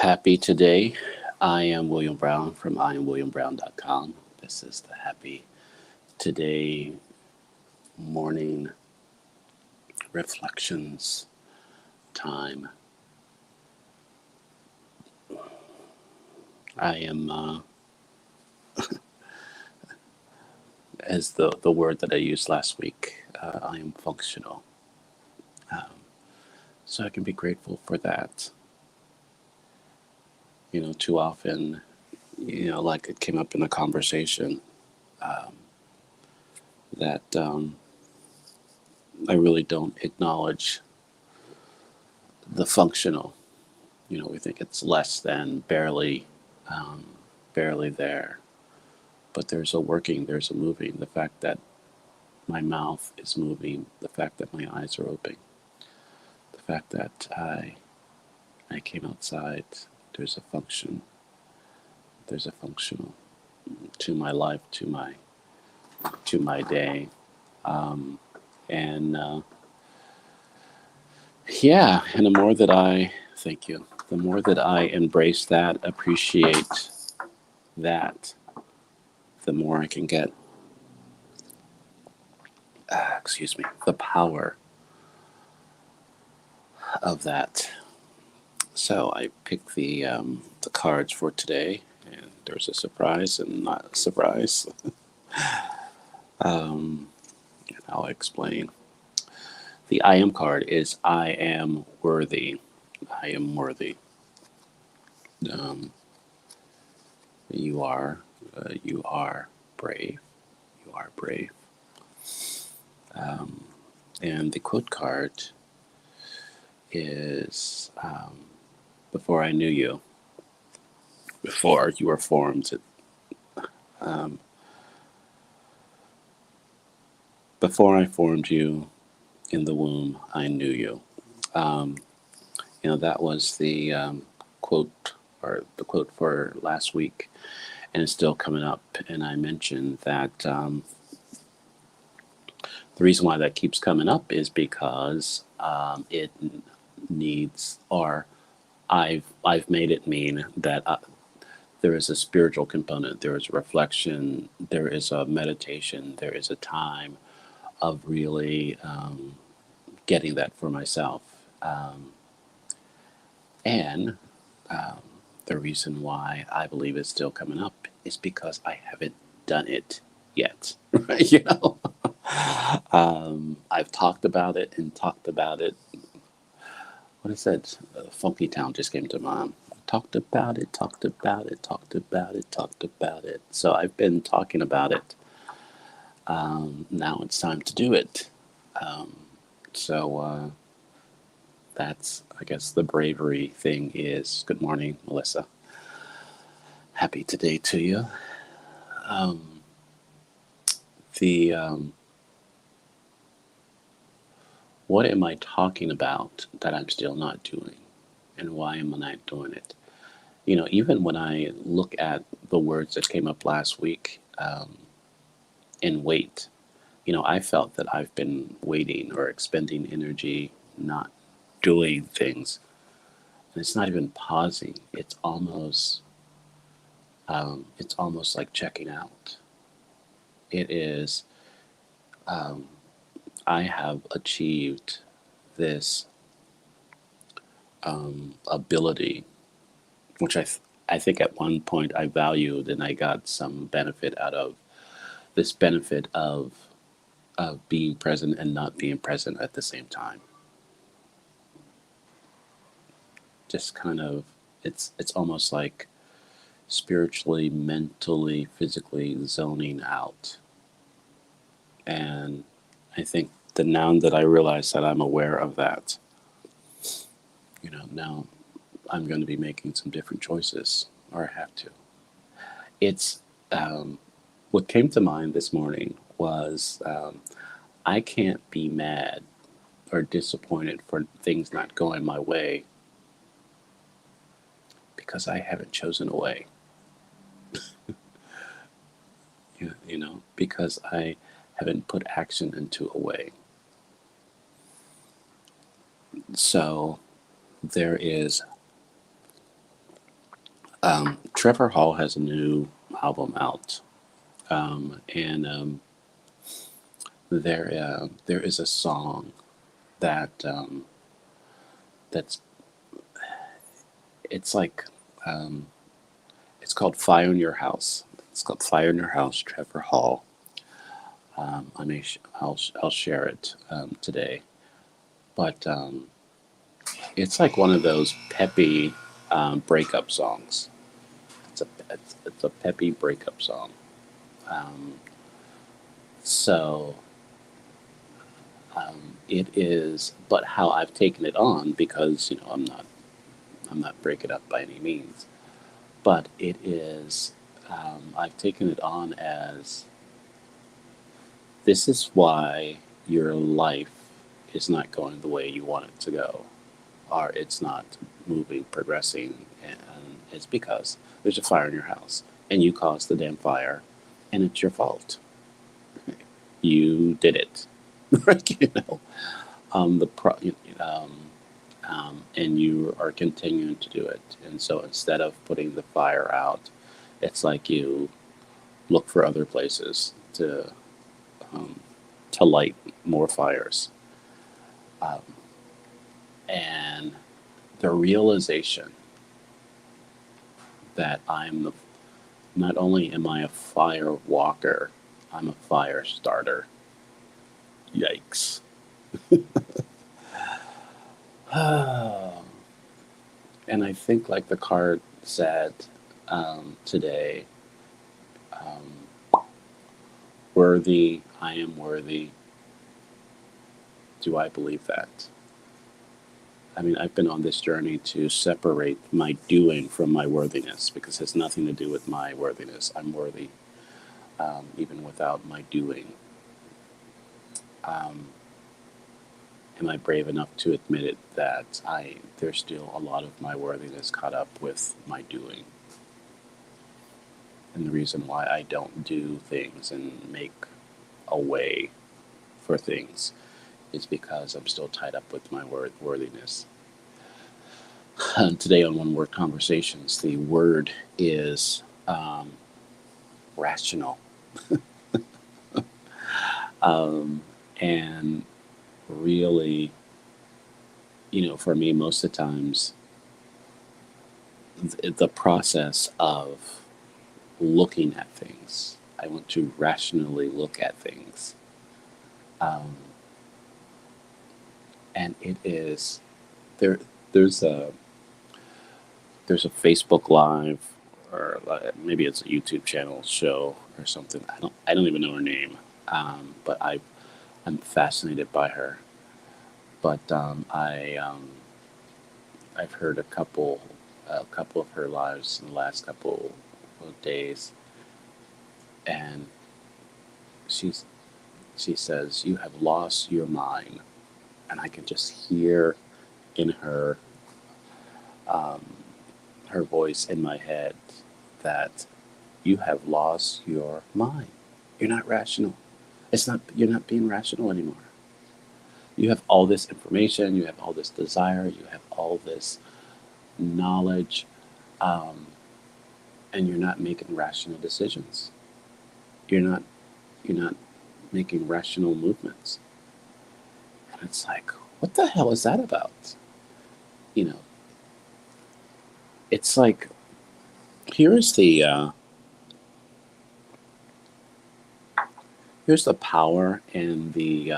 Happy today. I am William Brown from IamWilliamBrown.com. This is the Happy Today morning reflections time. I am, as the word that I used last week, I am functional. Um, so I can be grateful for that. Too often, like it came up in a conversation, um, that I really don't acknowledge the functional. We think it's less than barely, um, barely there. But there's a working, there's a moving. The fact that my mouth is moving, the fact that my eyes are open, the fact that I came outside. There's a function. There's a functional to my life, to my day, and yeah. And the more that I thank you, the more that I embrace that, appreciate that, the more I can get, excuse me, the power of that. So I picked the cards for today, and there's a surprise and not a surprise. And I'll explain. The I am card is I am worthy. I am worthy. Um, you are, you are brave. You are brave. Um, and the quote card is before I knew you, before you were formed. Um, Before I formed you in the womb, I knew you. Um, that was the quote, or the quote for last week, and it's still coming up. And I mentioned that the reason why that keeps coming up is because it needs, or I've made it mean that there is a spiritual component, there is a reflection, there is a meditation, there is a time of really getting that for myself. Um, and um, the reason why I believe it's still coming up is because I haven't done it yet. Right? I've talked about it and talked about it. What is that? Funky Town just came to mind. Talked about it, talked about it, talked about it, talked about it. So I've been talking about it. Now it's time to do it. Um, so that's, I guess, the bravery thing is. Good morning, Melissa. Happy today to you. Um, the What am I talking about that I'm still not doing, and why am I not doing it? Even when I look at the words that came up last week, in wait, I felt that I've been waiting or expending energy, not doing things. And it's not even pausing. It's almost like checking out. It is. Um, I have achieved this ability, which I think at one point I valued, and I got some benefit out of this benefit of being present and not being present at the same time. Just kind of, it's almost like spiritually, mentally, physically zoning out. And I think the now that I realize that I'm aware of that, now I'm going to be making some different choices, or I have to. It's what came to mind this morning was I can't be mad or disappointed for things not going my way because I haven't chosen a way. Because I haven't put action into a way. So there is Trevor Hall has a new album out, and there is a song that that's it's like um, it's called "Fire in Your House." It's called "Fire in Your House." Trevor Hall. I'll share it today, but it's like one of those peppy breakup songs. It's a peppy breakup song. Um, so it is, but how I've taken it on, because I'm not breaking up by any means, but it is, I've taken it on as, this is why your life is not going the way you want it to go, or it's not moving, progressing, and it's because there's a fire in your house, and you caused the damn fire, and it's your fault. You did it. Right? The pro, and you are continuing to do it. And so instead of putting the fire out, it's like you look for other places um, to light more fires. Um, and the realization that not only am I a fire walker, I'm a fire starter. Yikes. And I think, like the card said today, worthy, I am worthy. Do I believe that? I mean, I've been on this journey to separate my doing from my worthiness, because it has nothing to do with my worthiness. I'm worthy, even without my doing. Um, am I brave enough to admit it, that there's still a lot of my worthiness caught up with my doing? And the reason why I don't do things and make a way for things is because I'm still tied up with my worthiness. Today on One Word Conversations, the word is rational. And really, for me, most of the times, the process of looking at things, I want to rationally look at things. Um, and it is, there, there's a, there's a Facebook Live, or maybe it's a YouTube channel show or something. I don't even know her name, but I'm fascinated by her. But I've heard a couple of her lives in the last couple of days, and she's she says, "You have lost your mind," and I can just hear in um, her voice in my head that you have lost your mind. You're not rational. It's not You're not being rational anymore. You have all this information, you have all this desire, you have all this knowledge, um, and you're not making rational decisions. You're not you're not making rational movements. And it's like, what the hell is that about? You know, it's like, here's the here's the power and the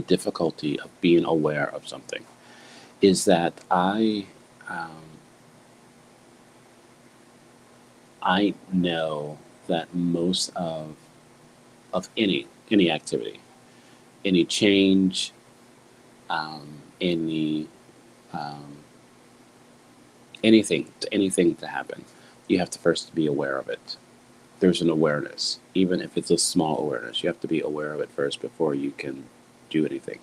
difficulty of being aware of something. Is that I know that most of any activity, any change, any um, anything to happen, you have to first be aware of it. There's an awareness, even if it's a small awareness. You have to be aware of it first before you can do anything.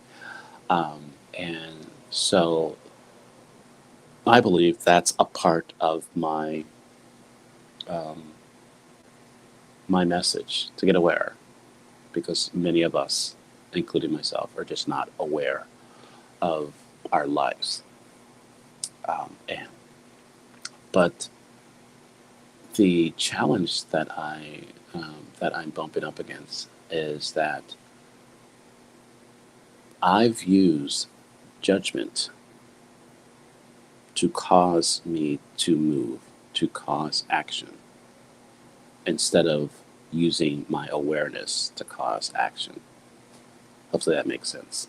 And so I believe that's a part of um, my message, to get aware, because many of us, including myself, are just not aware of our lives. And But the challenge that I'm bumping up against is that I've used judgment to cause me to move, to cause action, instead of using my awareness to cause action. Hopefully that makes sense.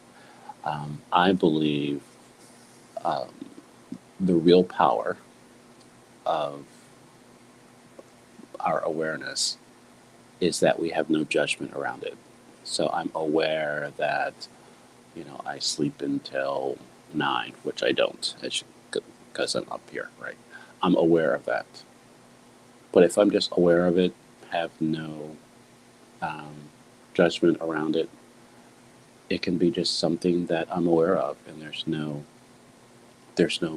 I believe um, the real power of our awareness is that we have no judgment around it. So I'm aware that, I sleep until 9, which I don't, because I'm up here, right? I'm aware of that. But if I'm just aware of it, have no um, judgment around it, it can be just something that I'm aware of, and there's no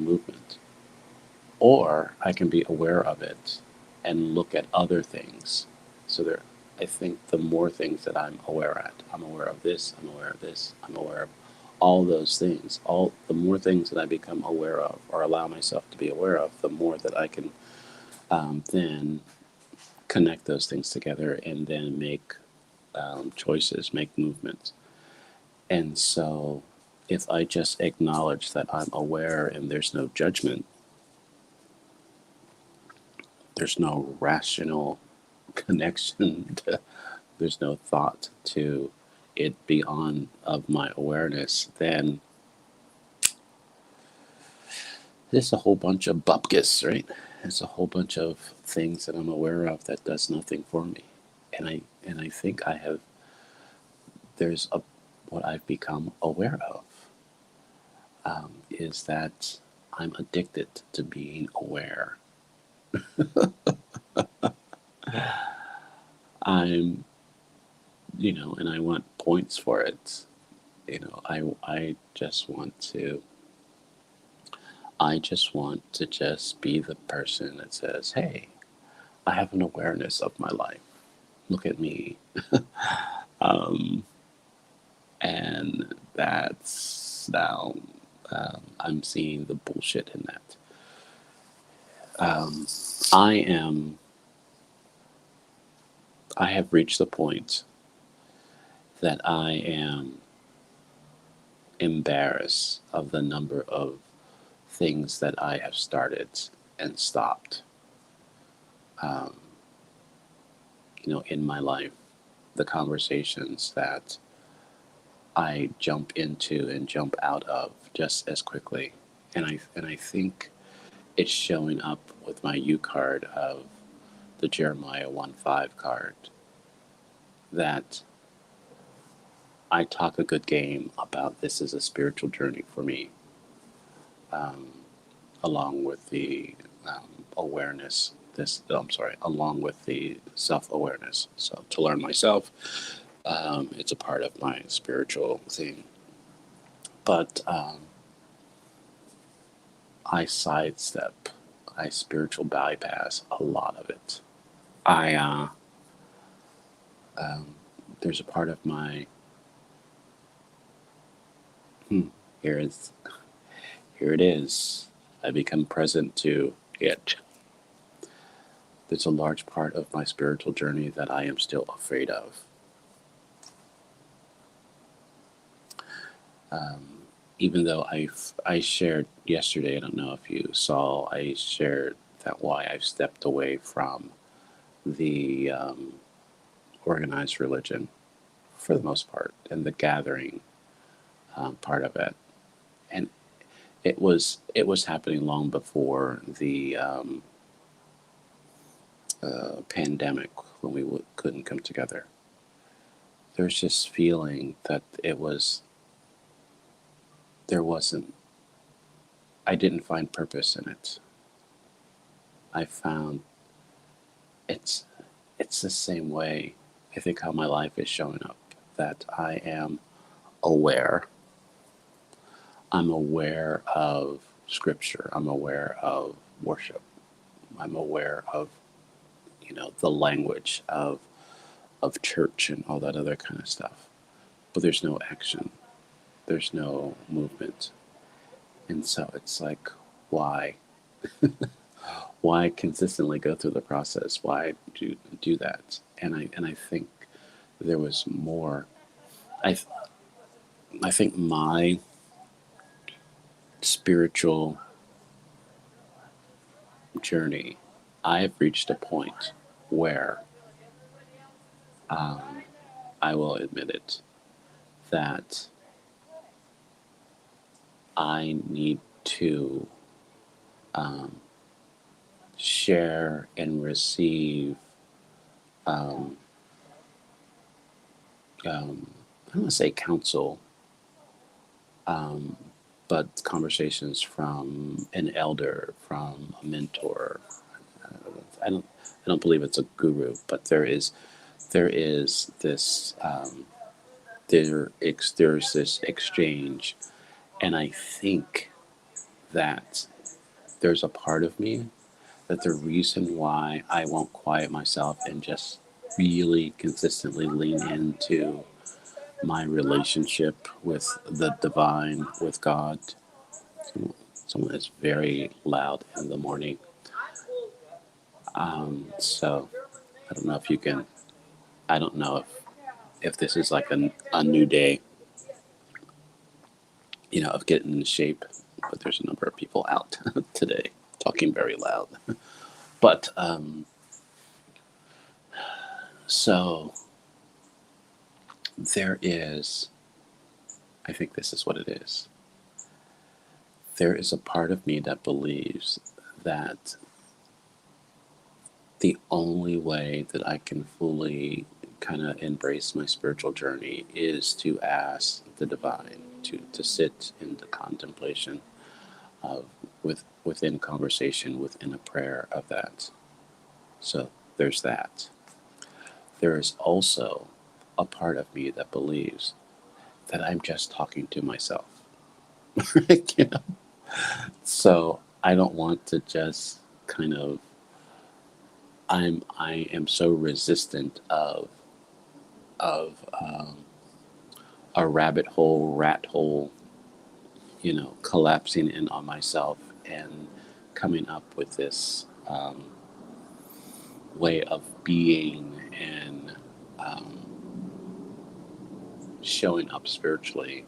movement. Or I can be aware of it and look at other things. So I think the more things that I'm aware of this, I'm aware of this, I'm aware of all those things. The more things that I become aware of or allow myself to be aware of, the more that I can then connect those things together and then make choices, make movements. And so if I just acknowledge that I'm aware and there's no judgment, there's no rational connection to, there's no thought to it beyond of my awareness, then there's a whole bunch of bupkis, right? There's a whole bunch of things that I'm aware of that does nothing for me. And I think there's what I've become aware of is that I'm addicted to being aware. I'm, and I want points for it. I just want to just be the person that says, hey, I have an awareness of my life. Look at me. um, and that's now, I'm seeing the bullshit in that. Um, I am, I have reached the point that I am embarrassed of the number of things that I have started and stopped, um, in my life, the conversations that I jump into and jump out of just as quickly. And I think it's showing up with my U card of the Jeremiah 1:5 card that I talk a good game about this is a spiritual journey for me, um, along with the awareness. Along with the self-awareness. So to learn myself, it's a part of my spiritual thing. But I sidestep, I spiritual bypass a lot of it. I there's a part of my here is here it is. I become present to it. There's a large part of my spiritual journey that I am still afraid of. Um, Even though I shared yesterday, I don't know if you saw, I shared that why I've stepped away from the organized religion for the most part and the gathering part of it, and it was happening long before the pandemic when we couldn't come together. There's this feeling that there wasn't, I didn't find purpose in it. I found it's it's the same way I think how my life is showing up, that I am aware. I'm aware of scripture. I'm aware of worship. I'm aware of the language of church and all that other kind of stuff. But there's no action. There's no movement. And so it's like, why? Why consistently go through the process? Why do that? And I think there was more. I I think my spiritual journey, I've reached a point where um, I will admit it, that I need to um, share and receive. Um, I don't want to say counsel, um, but conversations from an elder, from a mentor. I don't, I don't believe it's a guru, but there is this, there's this exchange, and I think that there's a part of me that the reason why I won't quiet myself and just really consistently lean into my relationship with the divine, with God. Someone is very loud in the morning. So I don't know if you can, I don't know if this is like a new day, of getting in shape, but there's a number of people out today talking very loud. But so there is, I think this is what it is. There is a part of me that believes that the only way that I can fully kind of embrace my spiritual journey is to ask the divine to sit in the contemplation of within conversation, within a prayer of that. So there's that. There is also a part of me that believes that I'm just talking to myself. you know? So I don't want to just kind of, I am so resistant of a rabbit hole, rat hole, collapsing in on myself and coming up with this way of being and showing up spiritually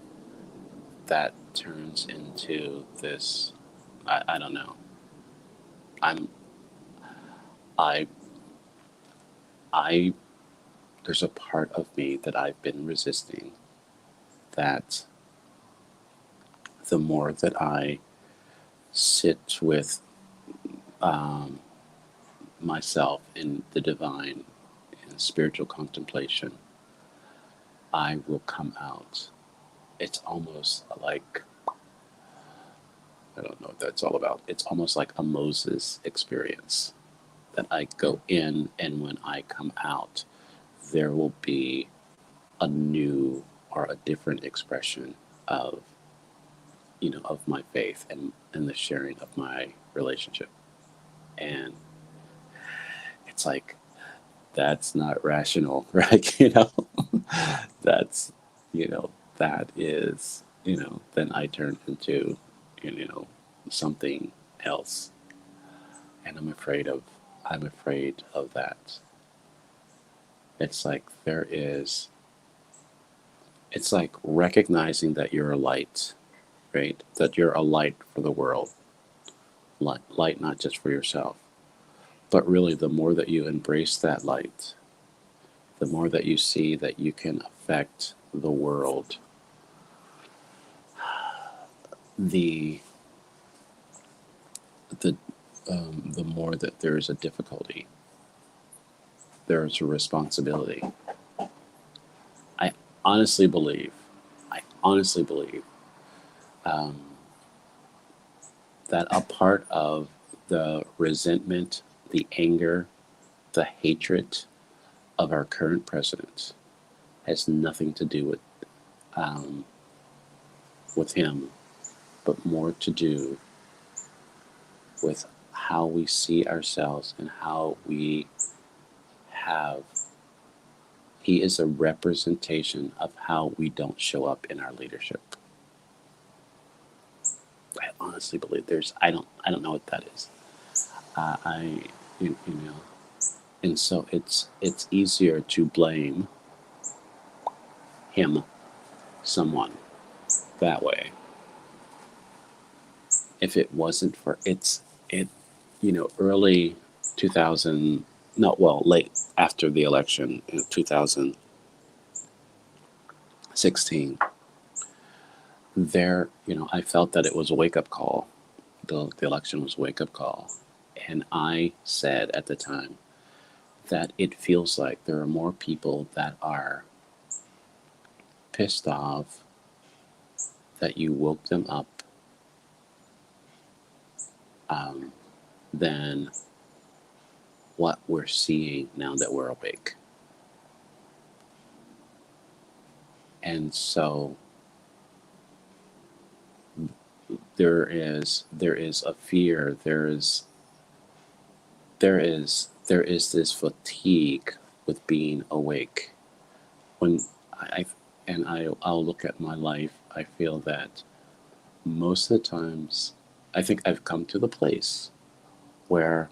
that turns into this. I don't know. I'm I I there's a part of me that I've been resisting, that the more that I sit with um, myself in the divine, in spiritual contemplation, I will come out. It's almost like, I don't know what that's all about. It's almost like a Moses experience, that I go in, and when I come out, there will be a new or a different expression of of my faith and the sharing of my relationship. And it's like, that's not rational, right? That's, that is, then I turn into, you know, something else. And I'm afraid of that. It's like it's like recognizing that you're a light, right? That you're a light for the world. Light not just for yourself, but really the more that you embrace that light, the more that you see that you can affect the world, the the the more that there is a difficulty, there is a responsibility. I honestly believe, I honestly believe um, that a part of the resentment, the anger, the hatred of our current president has nothing to do um, with him, but more to do with how we see ourselves and how we have. He is a representation of how we don't show up in our leadership. I honestly believe I don't know what that is. I you know, and so it's easier to blame him, someone, that way. If it wasn't for it, early 2000, no, well, late after the election in 2016, I felt that it was a wake up call. The election was a wake up call. And I said at the time that it feels like there are more people that are pissed off that you woke them up um, than what we're seeing now that we're awake. And so there is a fear, there is this fatigue with being awake. When I I'll look at my life, I feel that most of the times I think I've come to the place where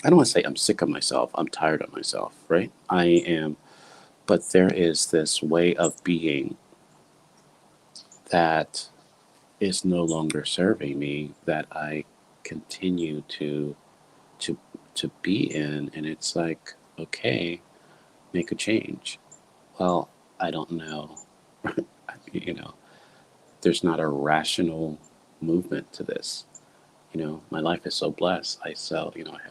I don't want to say I'm sick of myself, I'm tired of myself, right? I am, but there is this way of being that is no longer serving me, that I continue to to be in, and it's like, okay, make a change. Well, I don't know. you know there's not a rational movement to this. My life is so blessed. I have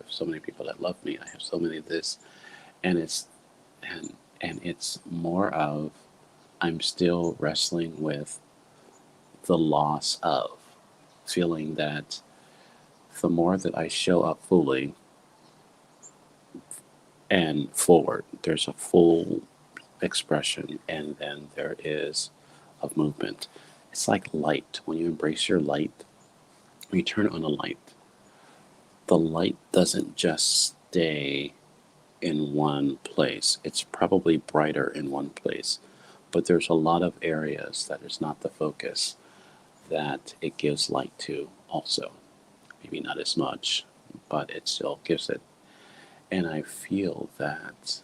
so many people that love me. I have so many of this, and it's more of, I'm still wrestling with the loss of feeling that the more that I show up fully and forward, there's a full expression, and then there is a movement. It's like light. When you embrace your light, when you turn on a light, the light doesn't just stay in one place. It's probably brighter in one place, but there's a lot of areas that is not the focus that it gives light to also. Maybe not as much, but it still gives it. And I feel that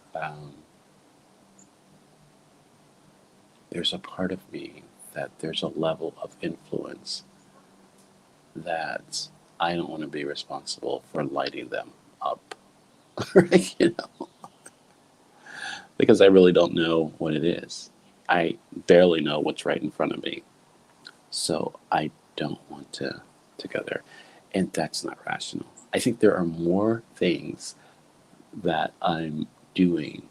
there's a part of me that there's a level of influence that I don't want to be responsible for lighting them up, right? Because I really don't know what it is. I barely know what's right in front of me. So I don't want to go there. And that's not rational. I think there are more things that I'm doing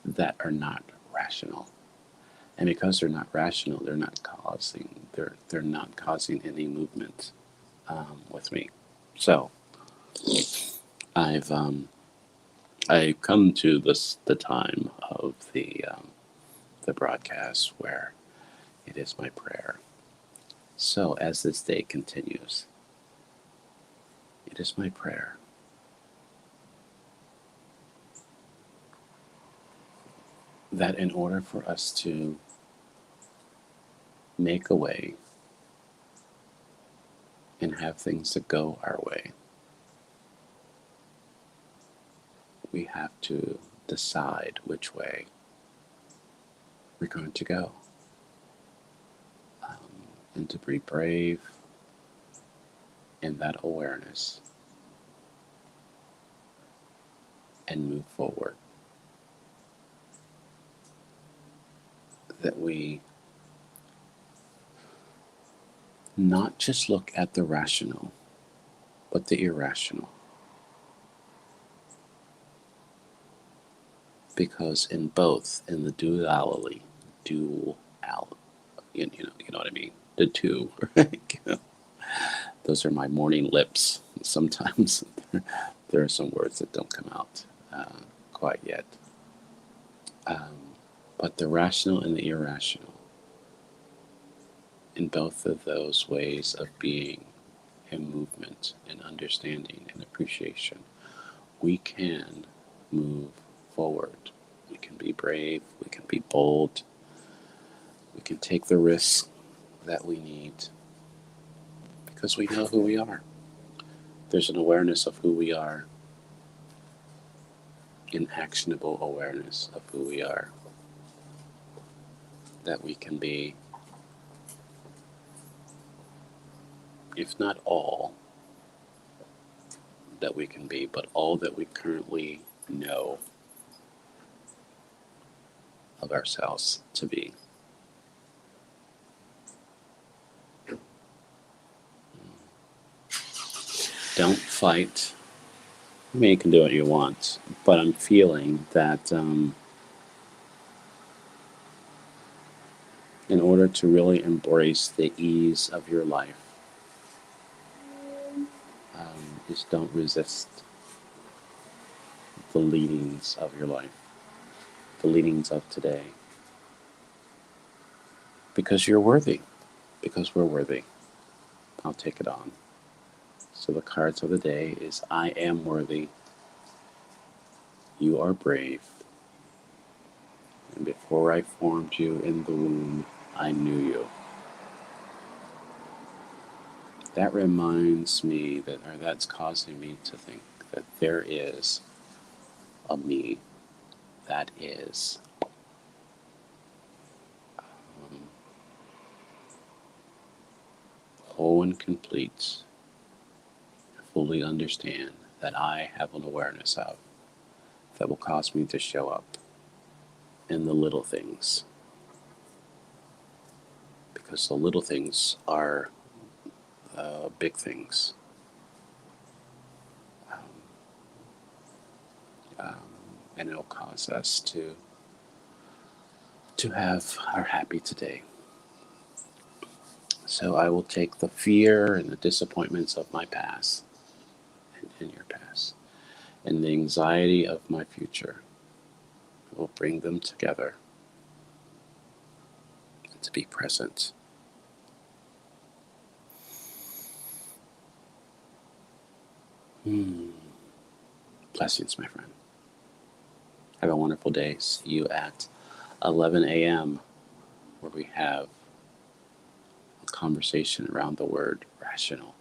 that are not rational. And because they're not rational, they're not causing any movement with me. So I've I've come to the time of the broadcast where it is my prayer. So as this day continues, it is my prayer that in order for us to make a way and have things that go our way, we have to decide which way we're going to go. And to be brave in that awareness and move forward. That we not just look at the rational, but the irrational. Because in both, in the you know what I mean? The two, right? Those are my morning lips. Sometimes there are some words that don't come out quite yet. But the rational and the irrational, in both of those ways of being and movement and understanding and appreciation, we can move forward. We can be brave, we can be bold, we can take the risks that we need because we know who we are. There's an awareness of who we are, an actionable awareness of who we are, that we can be, if not all that we can be, but all that we currently know of ourselves to be. Don't fight. I mean, you can do what you want, but I'm feeling that in order to really embrace the ease of your life, just don't resist the leadings of your life, the leadings of today, because you're worthy, because we're worthy. I'll take it on. So the cards of the day is I am worthy, you are brave, and before I formed you in the womb, I knew you. That reminds me that, or that's causing me to think that there is a me that is whole and complete, fully understand that I have an awareness of that will cause me to show up in the little things. Because the little things are big things. Um, and it'll cause us to have our happy today. So I will take the fear and the disappointments of my past and your past and the anxiety of my future. We'll bring them together and to be present. Blessings, my friend. Have a wonderful day. See you at 11 a.m. where we have a conversation around the word rational.